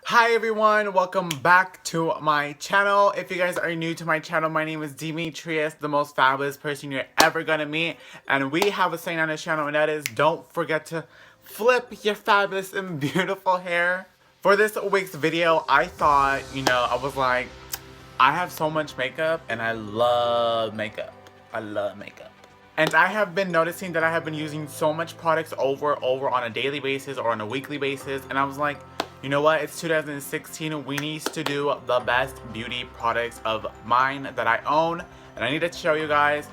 Hi everyone, welcome back to my channel. If you guys are new to my channel, my name is Demetrius, the most fabulous person you're ever gonna meet. And we have a saying on this channel, and that is, don't forget to flip your fabulous and beautiful hair. For this week's video, I thought, I was like, I have so much makeup and I love makeup. I love makeup. And I have been noticing that I have been using so much products over on a daily basis or on a weekly basis, and I was like, you know what, it's 2016, we need to do the best beauty products of mine that I own, and I need to show you guys,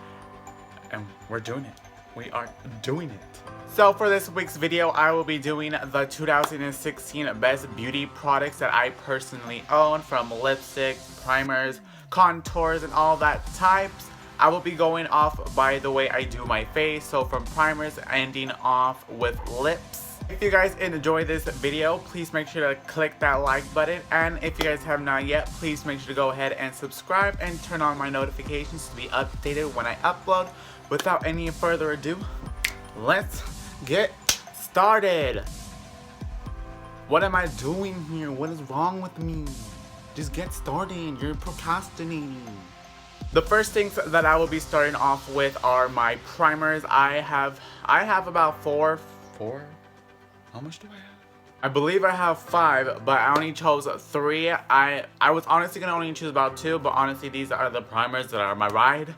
and we're doing it. We are doing it. So for this week's video, I will be doing the 2016 best beauty products that I personally own, from lipsticks, primers, contours, and all that types. I will be going off by the way I do my face, so from primers ending off with lips. If you guys enjoyed this video, please make sure to click that like button, and if you guys have not yet, please make sure to go ahead and subscribe and turn on my notifications to be updated when I upload. Without any further ado, let's get started. What am I doing here? What is wrong with me? Just get started. You're procrastinating. The first things that I will be starting off with are my primers. I have about four. How much do I have? I believe I have 5, but I only chose 3. I was honestly gonna only choose about 2, but honestly these are the primers that are my ride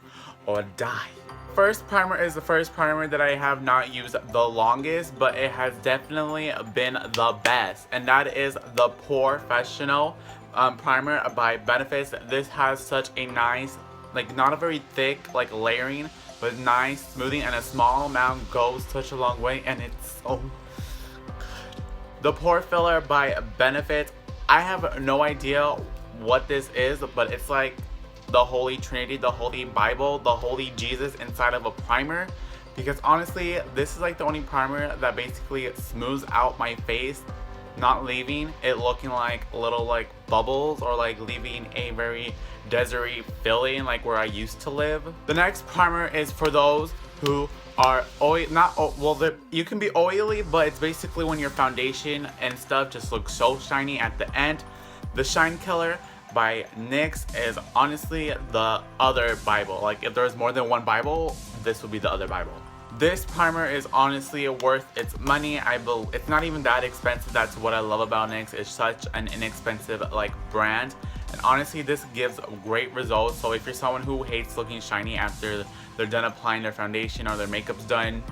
or die. First primer is the first primer that I have not used the longest, but it has definitely been the best, and that is the Professional primer by Benefits. This has such a nice, like, not a very thick like layering, but nice smoothing, and a small amount goes such a long way, and it's so good. The Pore Filler by Benefits. I have no idea what this is, but it's like the Holy Trinity, the Holy Bible, the Holy Jesus inside of a primer, because honestly this is like the only primer that basically smooths out my face, not leaving it looking like little like bubbles or like leaving a very deserty feeling like where I used to live. The next primer is for those who are oily, you can be oily, but it's basically when your foundation and stuff just looks so shiny at the end. The Shine Killer by NYX is honestly the other Bible. Like, if there's more than one Bible, this would be the other Bible. This primer is honestly worth its money. It's not even that expensive. That's what I love about NYX. It's such an inexpensive like brand, and honestly this gives great results. So if you're someone who hates looking shiny after they're done applying their foundation or their makeup's done,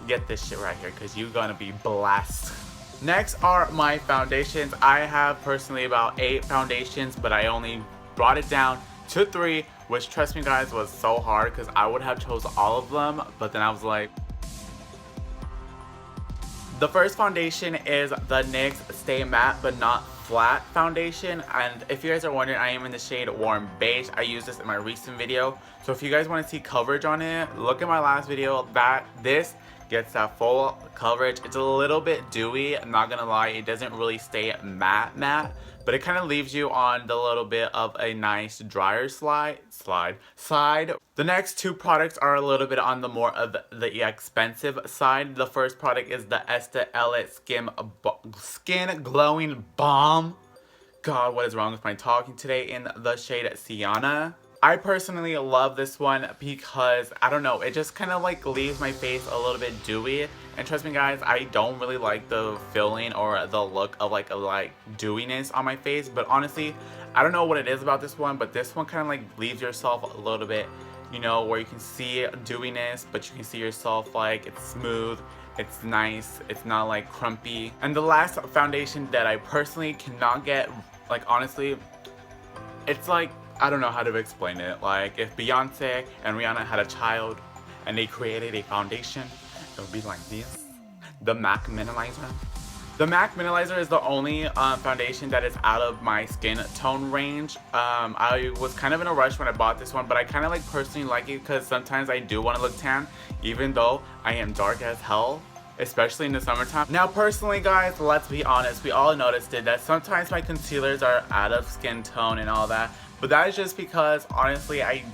get this shit right here, because you're gonna be blessed. Next are my foundations. I have personally about 8 foundations, but I only brought it down to 3, which, trust me guys, was so hard because I would have chose all of them, but then I was like. The first foundation is the NYX Stay Matte But Not Flat foundation, and if you guys are wondering, I am in the shade Warm Beige. I used this in my recent video, so if you guys want to see coverage on it, look at my last video. This gets that full coverage. It's a little bit dewy, I'm not gonna lie. It doesn't really stay matte, but it kind of leaves you on the little bit of a nice drier side. The next 2 products are a little bit on the more of the expensive side. The first product is the Estee Lauder Skin Glowing Balm. God, what is wrong with my talking today? In the shade Sienna. I personally love this one because, I don't know, it just kind of like leaves my face a little bit dewy. And trust me guys, I don't really like the feeling or the look of like dewiness on my face. But honestly, I don't know what it is about this one, but this one kind of like leaves yourself a little bit, where you can see dewiness, but you can see yourself like it's smooth, it's nice, it's not like crumpy. And the last foundation that I personally cannot get, like, honestly, it's like, I don't know how to explain it. Like, if Beyonce and Rihanna had a child and they created a foundation, it would be like this. The MAC Minimizer. The MAC Minimizer is the only foundation that is out of my skin tone range. I was kind of in a rush when I bought this one, but I kind of like personally like it because sometimes I do want to look tan, even though I am dark as hell, especially in the summertime. Now personally guys, let's be honest, we all noticed it, that sometimes my concealers are out of skin tone and all that. But that is just because, honestly, I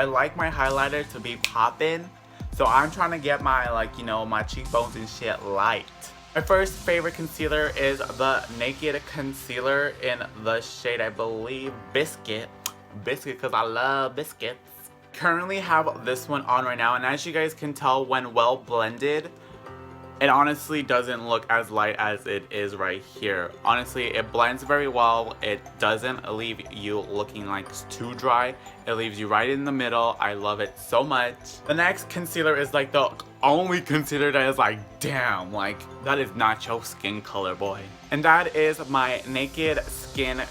like my highlighter to be poppin'. So I'm trying to get my, like, my cheekbones and shit light. My first favorite concealer is the Naked Concealer in the shade, I believe, Biscuit. Biscuit, because I love biscuits. Currently have this one on right now, and as you guys can tell, when well blended, it honestly doesn't look as light as it is right here. Honestly, it blends very well. It doesn't leave you looking like it's too dry. It leaves you right in the middle. I love it so much. The next concealer is like the only concealer that is like, damn, like that is not your skin color, boy. And that is my Naked Skin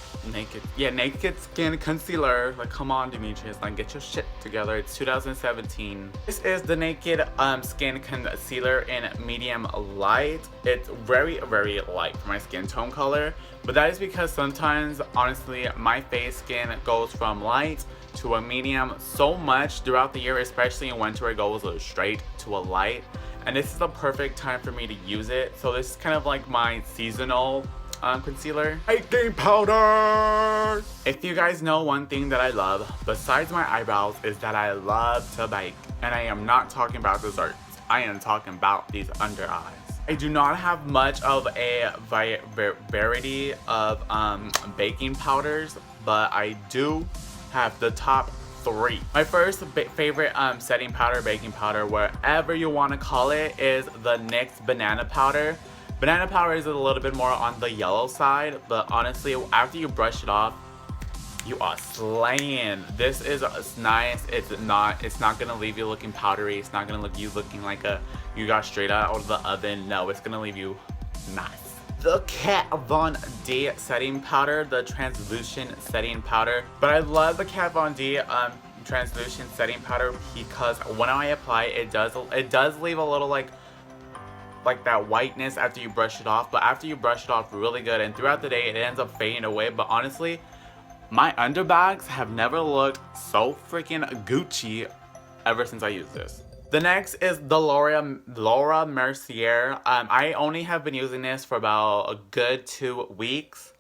Concealer. Like, come on, Demetrius, like, get your shit together. It's 2017. This is the Naked Skin Concealer in medium light. It's very, very light for my skin tone color, but that is because sometimes, honestly, my face skin goes from light to a medium so much throughout the year, especially in winter. It goes straight to a light, and this is the perfect time for me to use it. So this is kind of like my seasonal concealer. Baking powder! If you guys know one thing that I love besides my eyebrows is that I love to bake. And I am not talking about desserts. I am talking about these under eyes. I do not have much of a variety of baking powders, but I do have the top 3. My first favorite setting powder, baking powder, whatever you want to call it, is the NYX banana powder. Banana powder is a little bit more on the yellow side, but honestly, after you brush it off, you are slaying. This is nice. It's not gonna leave you looking powdery. It's not gonna leave you looking like you got straight out of the oven. No, it's gonna leave you nice. The Kat Von D setting powder, the translucent setting powder. But I love the Kat Von D translucent setting powder because when I apply it, it does leave a little like that whiteness after you brush it off, but after you brush it off really good and throughout the day it ends up fading away. But honestly, my underbags have never looked so freaking Gucci ever since I used this. The next is the Laura Mercier. I only have been using this for about a good 2 weeks,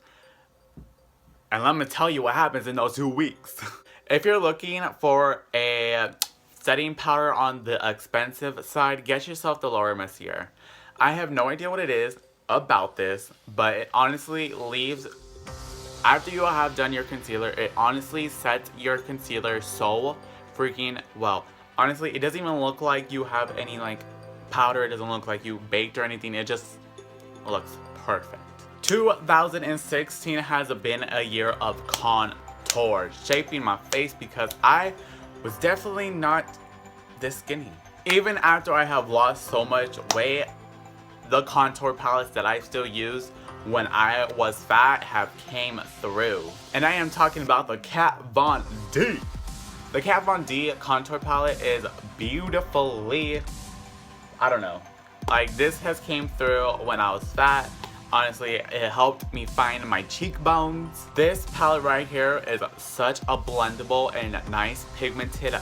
and let me tell you what happens in those 2 weeks. If you're looking for a setting powder on the expensive side, get yourself the Laura Mercier. I have no idea what it is about this, but it honestly leaves, after you have done your concealer, it honestly sets your concealer so freaking well. Honestly, it doesn't even look like you have any like powder. It doesn't look like you baked or anything. It just looks perfect. 2016 has been a year of contour, shaping my face because I was definitely not this skinny. Even after I have lost so much weight, the contour palettes that I still use when I was fat have came through. And I am talking about the Kat Von D. The Kat Von D contour palette is beautifully, I don't know, like this has came through when I was fat. Honestly, it helped me find my cheekbones. This palette right here is such a blendable and nice pigmented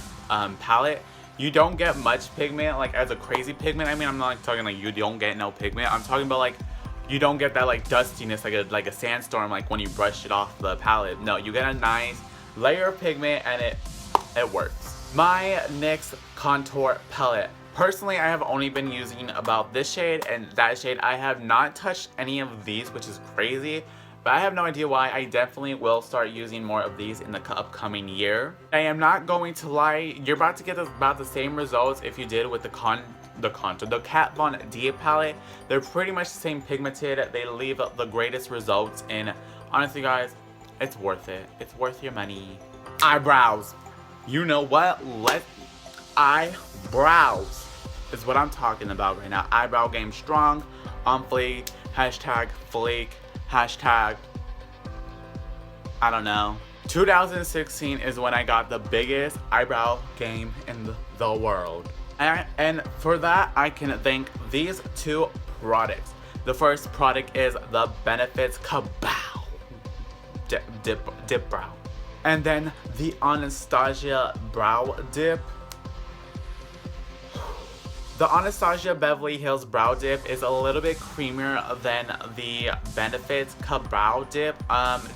palette. You don't get much pigment, like as a crazy pigment. I mean, I'm not like talking like you don't get no pigment. I'm talking about like you don't get that like dustiness, like a sandstorm, like when you brush it off the palette. No, you get a nice layer of pigment and it works. My NYX contour palette. Personally, I have only been using about this shade and that shade. I have not touched any of these, which is crazy. But I have no idea why. I definitely will start using more of these in the upcoming year. I am not going to lie, you're about to get about the same results if you did with the Kat Von D palette. They're pretty much the same pigmented. They leave the greatest results, and honestly guys, it's worth it. It's worth your money. Eyebrows. You know what? Eyebrows is what I'm talking about right now. Eyebrow game strong, on fleek, hashtag fleek. Hashtag, I don't know. 2016 is when I got the biggest eyebrow game in the world. And for that, I can thank these 2 products. The first product is the Benefits Kabow Dip Brow. And then the Anastasia Brow Dip. The Anastasia Beverly Hills Brow Dip is a little bit creamier than the Benefits Kabow Dip.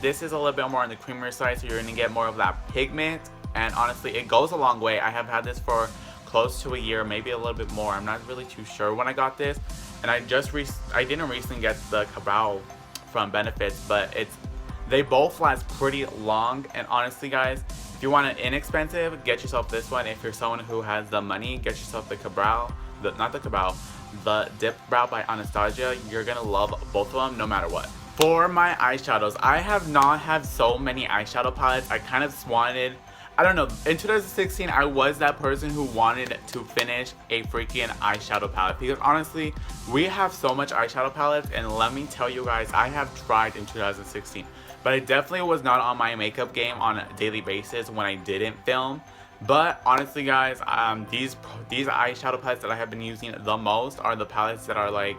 This is a little bit more on the creamier side, so you're gonna get more of that pigment. And honestly, it goes a long way. I have had this for close to a year, maybe a little bit more. I'm not really too sure when I got this. And I didn't recently get the Cabral from Benefits, but they both last pretty long. And honestly, guys, if you want an inexpensive, get yourself this one. If you're someone who has the money, get yourself the Cabral, not the Cabral, the Dip Brow by Anastasia. You're gonna love both of them no matter what. For my eyeshadows, I have not had so many eyeshadow palettes. I kind of just wanted, I don't know, in 2016 I was that person who wanted to finish a freaking eyeshadow palette, because honestly we have so much eyeshadow palettes, and let me tell you guys, I have tried in 2016, but I definitely was not on my makeup game on a daily basis when I didn't film. But honestly, guys, these eyeshadow palettes that I have been using the most are the palettes that are like,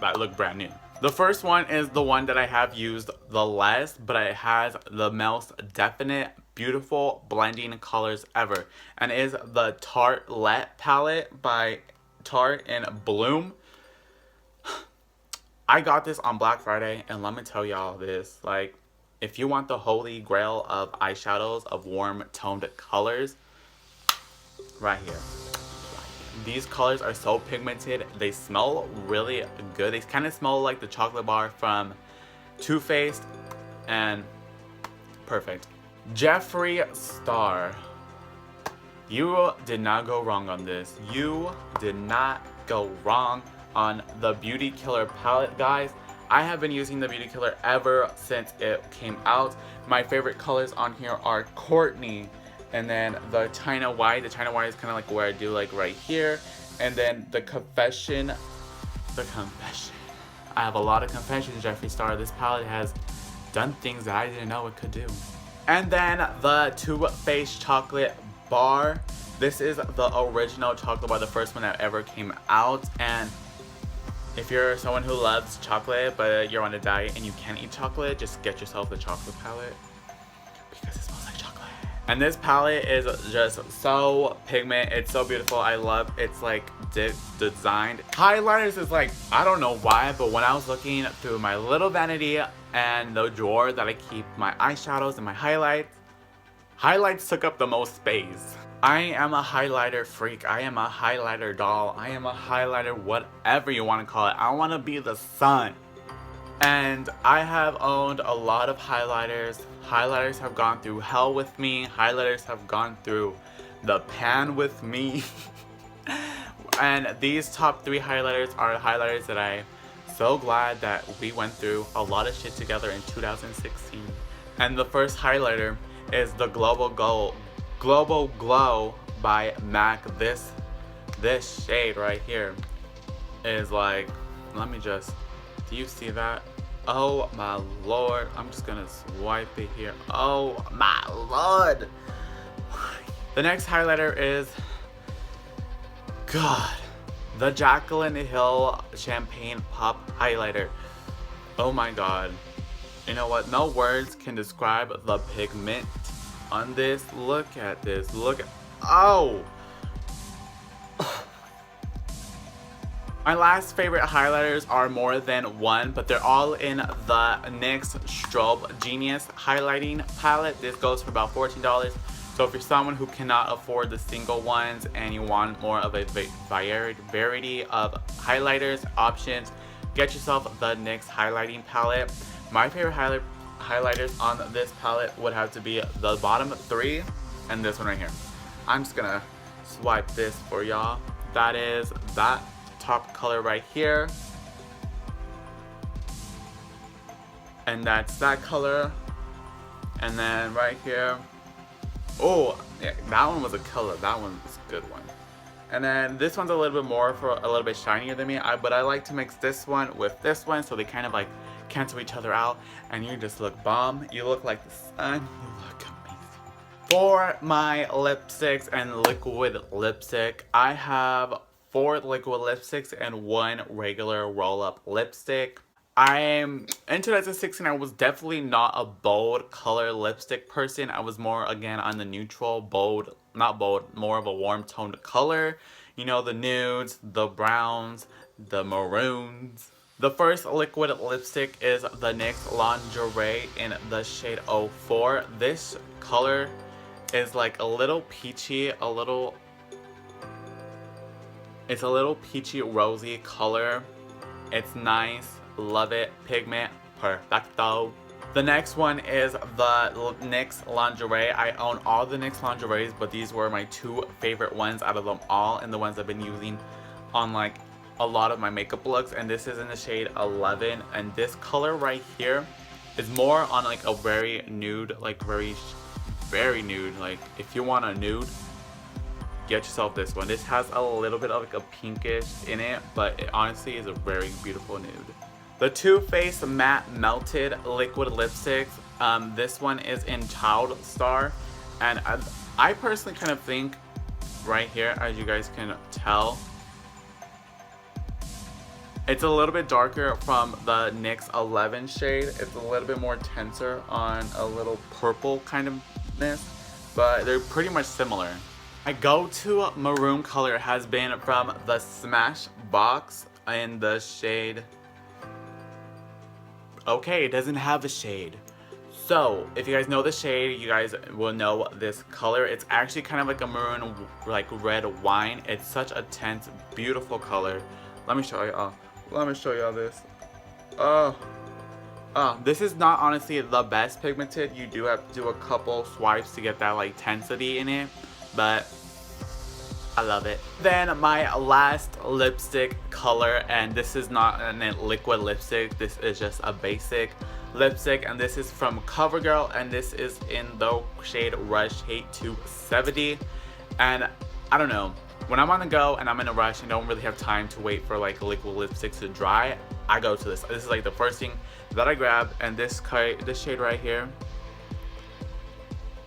that look brand new. The first one is the one that I have used the less, but it has the most definite, beautiful blending colors ever, and is the Tartelette palette by Tarte in Bloom. I got this on Black Friday, and let me tell y'all this, like, if you want the holy grail of eyeshadows of warm toned colors, right here. These colors are so pigmented. They smell really good. They kind of smell like the chocolate bar from Too Faced, and perfect. Jeffree Star. You did not go wrong on this. You did not go wrong on the Beauty Killer palette, guys. I have been using the Beauty Killer ever since it came out. My favorite colors on here are Courtney, and then the China White. The China White is kind of like where I do like right here. And then the Confession. I have a lot of confessions, Jeffree Star. This palette has done things that I didn't know it could do. And then the Too Faced Chocolate Bar. This is the original chocolate bar, the first one that ever came out. And if you're someone who loves chocolate, but you're on a diet and you can't eat chocolate, just get yourself the chocolate palette, because it smells like chocolate. And this palette is just so pigment. It's so beautiful. I love it's like designed. Highlighters is like, I don't know why, but when I was looking through my little vanity and the drawer that I keep my eyeshadows and my highlights took up the most space. I am a highlighter freak. I am a highlighter doll. I am a highlighter, whatever you want to call it. I want to be the sun. And I have owned a lot of highlighters. Highlighters have gone through hell with me. Highlighters have gone through the pan with me. And these top 3 highlighters are highlighters that I'm so glad that we went through a lot of shit together in 2016. And the first highlighter is the Global Glow by MAC. This shade right here is like, let me just, do you see that? Oh my lord. I'm just gonna swipe it here. Oh my lord. The next highlighter is, God, the Jaclyn Hill Champagne Pop Highlighter. Oh my god. You know what? No words can describe the pigment on this. Look at this. Look at, oh. My last favorite highlighters are more than one, but they're all in the NYX Strobe Genius highlighting palette. This goes for about $14. So if you're someone who cannot afford the single ones and you want more of a variety of highlighters options, get yourself the NYX highlighting palette. My favorite highlighters on this palette would have to be the bottom 3 and this one right here. I'm just gonna swipe this for y'all. That is that top color right here, and that's that color, and then right here, oh yeah, that one was a color, that one's a good one. And then this one's a little bit more, for a little bit shinier than me, but I like to mix this one with this one so they kind of like cancel each other out, and you just look bomb. You look like the sun. You look amazing. For my lipsticks and liquid lipstick, I have 4 liquid lipsticks and 1 regular roll-up lipstick. In 2016, I was definitely not a bold color lipstick person. I was more, again, on the neutral, bold, not bold, more of a warm toned color. You know, the nudes, the browns, the maroons. The first liquid lipstick is the NYX Lingerie in the shade 04. This color is like a little peachy, a little It's a little peachy rosy color. It's nice. Love it. Pigment perfecto. The next one is the NYX lingerie. I own all the NYX lingeries, but these were my two favorite ones out of them all, and the ones I've been using on like a lot of my makeup looks. And this is in the shade 11, and this color right here is more on like a very nude, like very nude. Like if you want a nude, get yourself this one. This has a little bit of like a pinkish in it, but it honestly is a very beautiful nude. The Too Faced Matte Melted Liquid Lipsticks. This one is in Child Star, and I personally kind of think right here, as you guys can tell, it's a little bit darker from the NYX 11 shade. It's a little bit more tenser on a little purple kind ofness, but they're pretty much similar. My go-to maroon color has been from the Smashbox in the shade... Okay, it doesn't have a shade. So, if you guys know the shade, you guys will know this color. It's actually kind of like a maroon, like red wine. It's such a tense, beautiful color. Let me show you. Let me show y'all this. This is not honestly the best pigmented. You do have to do a couple swipes to get that like tensity in it, but I love it. Then my last lipstick color, and this is not a liquid lipstick, this is just a basic lipstick, and this is from CoverGirl, and this is in the shade Rush Hate 270. And I don't know, when I'm on the go and I'm in a rush and don't really have time to wait for like liquid lipsticks to dry, I go to this. This is like the first thing that I grab, and this shade right here,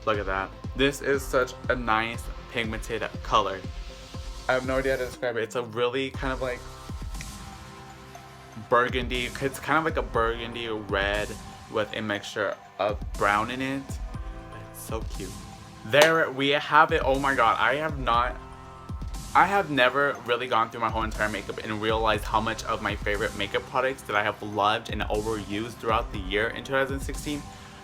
look at that. This is such a nice pigmented color. I have no idea how to describe it. It's a really kind of like burgundy. It's kind of like a burgundy red with a mixture of brown in it. It's so cute. There we have it. Oh my god, I have never really gone through my whole entire makeup and realized how much of my favorite makeup products that I have loved and overused throughout the year in 2016.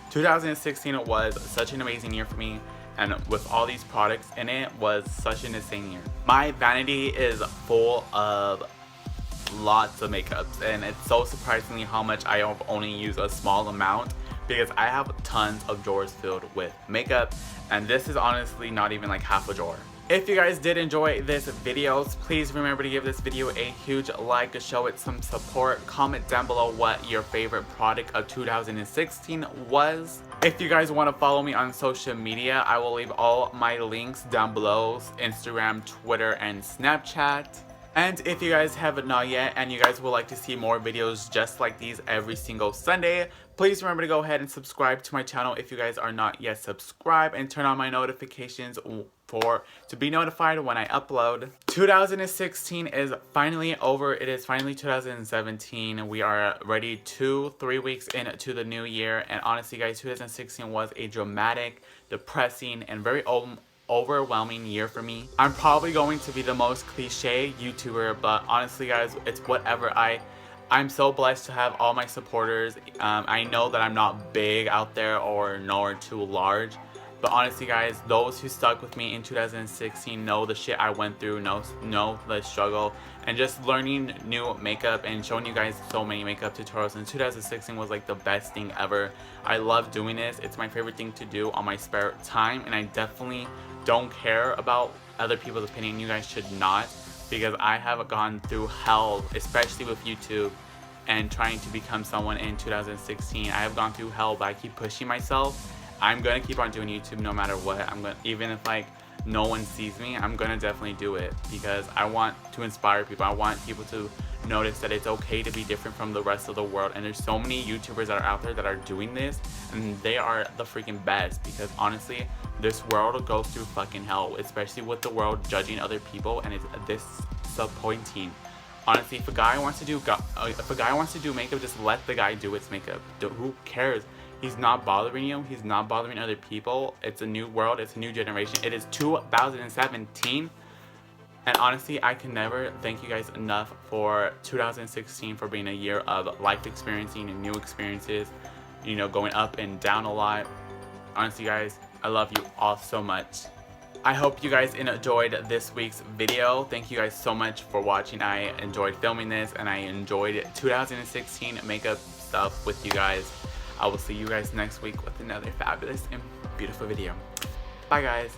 2016 was such an amazing year for me, and with all these products in it was such an insane year. My vanity is full of lots of makeups, and it's so surprisingly how much I have only used a small amount, because I have tons of drawers filled with makeup, and this is honestly not even like half a drawer. If you guys did enjoy this video, please remember to give this video a huge like to show it some support. Comment down below what your favorite product of 2016 was. If you guys want to follow me on social media, I will leave all my links down below: Instagram, Twitter, and Snapchat. And if you guys have not yet and you guys would like to see more videos just like these every single Sunday, please remember to go ahead and subscribe to my channel if you guys are not yet subscribed, and turn on my notifications to be notified when I upload. 2016 is finally over. It is finally 2017. We are already 2-3 weeks into the new year, and honestly guys, 2016 was a dramatic, depressing, and very overwhelming year for me. I'm probably going to be the most cliche YouTuber, but honestly guys, it's whatever. I'm so blessed to have all my supporters. I know that I'm not big out there or nor too large, but honestly guys, those who stuck with me in 2016 know the shit I went through, know the struggle, and just learning new makeup and showing you guys so many makeup tutorials in 2016 was like the best thing ever. I love doing this. It's my favorite thing to do on my spare time, and I definitely don't care about other people's opinion. You guys should not, because I have gone through hell, especially with YouTube and trying to become someone in 2016. I have gone through hell, but I keep pushing myself. I'm gonna keep on doing YouTube no matter what. Even if like no one sees me, I'm gonna definitely do it, because I want to inspire people. I want people to notice that it's okay to be different from the rest of the world. And there's so many YouTubers that are out there that are doing this, and they are the freaking best, because honestly, this world goes through fucking hell, especially with the world judging other people, and it's disappointing. Honestly, if a guy wants to do makeup, just let the guy do its makeup. Who cares? He's not bothering you. He's not bothering other people. It's a new world. It's a new generation. It is 2017. And honestly, I can never thank you guys enough for 2016 for being a year of life experiencing and new experiences, you know, going up and down a lot. Honestly, guys, I love you all so much. I hope you guys enjoyed this week's video. Thank you guys so much for watching. I enjoyed filming this and I enjoyed 2016 makeup stuff with you guys. I will see you guys next week with another fabulous and beautiful video. Bye guys.